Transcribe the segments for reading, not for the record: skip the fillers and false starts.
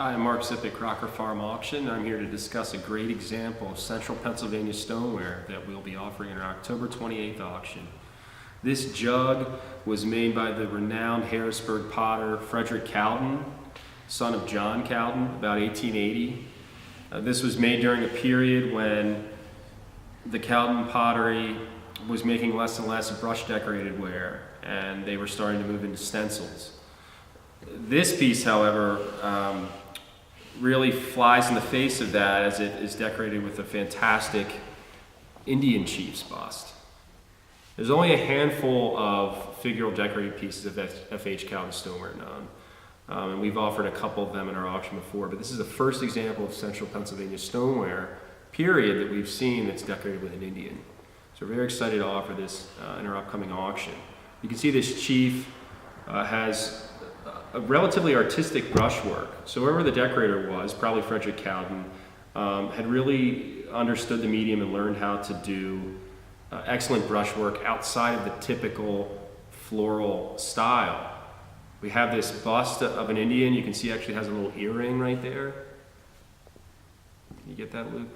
Hi, I'm Mark Zipp, Crocker Farm Auction. I'm here to discuss a great example of Central Pennsylvania stoneware that we'll be offering in our October 28th auction. This jug was made by the renowned Harrisburg potter Frederick COWDEN, son of John COWDEN, about 1880. This was made during a period when the COWDEN pottery was making less and less brush decorated ware, and they were starting to move into stencils. This piece, however, really flies in the face of that, as it is decorated with a fantastic Indian chief's bust. There's only a handful of figural decorated pieces of F.H. COWDEN stoneware known, and we've offered a couple of them in our auction before, but this is the first example of Central Pennsylvania stoneware, period, that we've seen that's decorated with an Indian. So we're very excited to offer this in our upcoming auction. You can see this chief has a relatively artistic brushwork. So whoever the decorator was, probably Frederick COWDEN, had really understood the medium and learned how to do excellent brushwork outside of the typical floral style. We have this bust of an Indian. You can see actually has a little earring right there. Can you get that, Luke?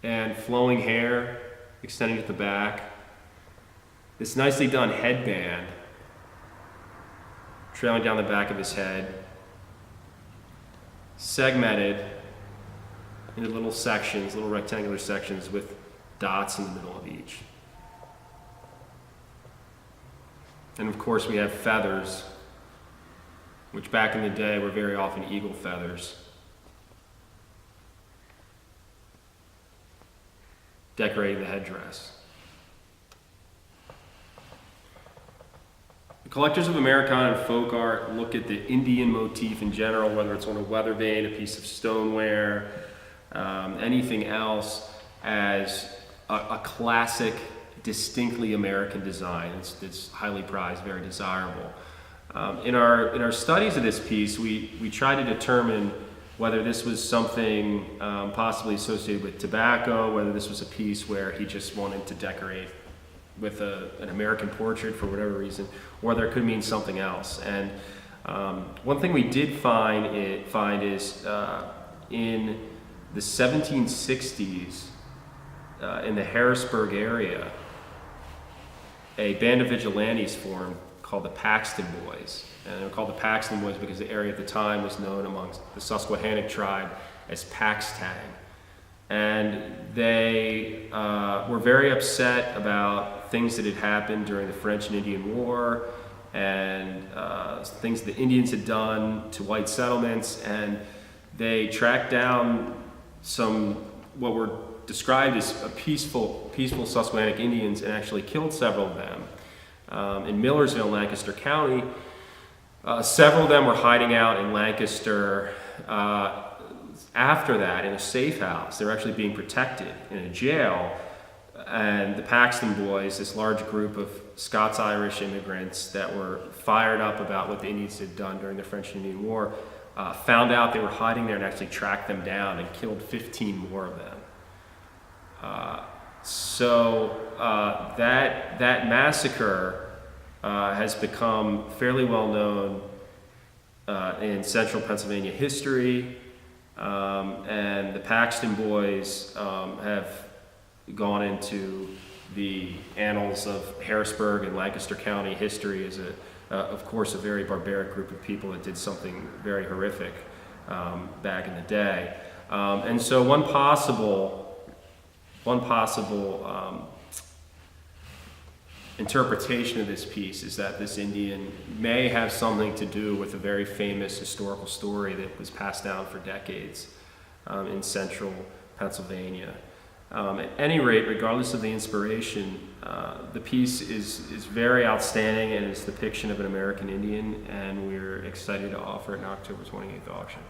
And flowing hair extending at the back. This nicely done headband trailing down the back of his head, segmented into little sections, little rectangular sections with dots in the middle of each. And of course we have feathers, which back in the day were very often eagle feathers, decorating the headdress. The collectors of Americana and folk art look at the Indian motif in general, whether it's on a weather vane, a piece of stoneware, anything else, as a classic, distinctly American design. It's highly prized, very desirable. In our studies of this piece, we try to determine whether this was something possibly associated with tobacco, whether this was a piece where he just wanted to decorate with an American portrait for whatever reason, or there could mean something else. And one thing we did find is in the 1760s, in the Harrisburg area, a band of vigilantes formed called the Paxton Boys. And they were called the Paxton Boys because the area at the time was known amongst the Susquehannock tribe as Paxtang. And they were very upset about things that had happened during the French and Indian War, and things the Indians had done to white settlements, and they tracked down some what were described as peaceful Susquehannock Indians and actually killed several of them. In Millersville, Lancaster County, several of them were hiding out in Lancaster after that in a safe house. They were actually being protected in a jail. And the Paxton Boys, this large group of Scots-Irish immigrants that were fired up about what the Indians had done during the French and Indian War, found out they were hiding there and actually tracked them down and killed 15 more of them. That massacre has become fairly well known in central Pennsylvania history, and the Paxton Boys have gone into the annals of Harrisburg and Lancaster County history as of course, a very barbaric group of people that did something very horrific back in the day. And so one possible interpretation of this piece is that this Indian may have something to do with a very famous historical story that was passed down for decades in central Pennsylvania. At any rate, regardless of the inspiration, the piece is very outstanding, and it's the depiction of an American Indian, and we're excited to offer it in October 28th auction.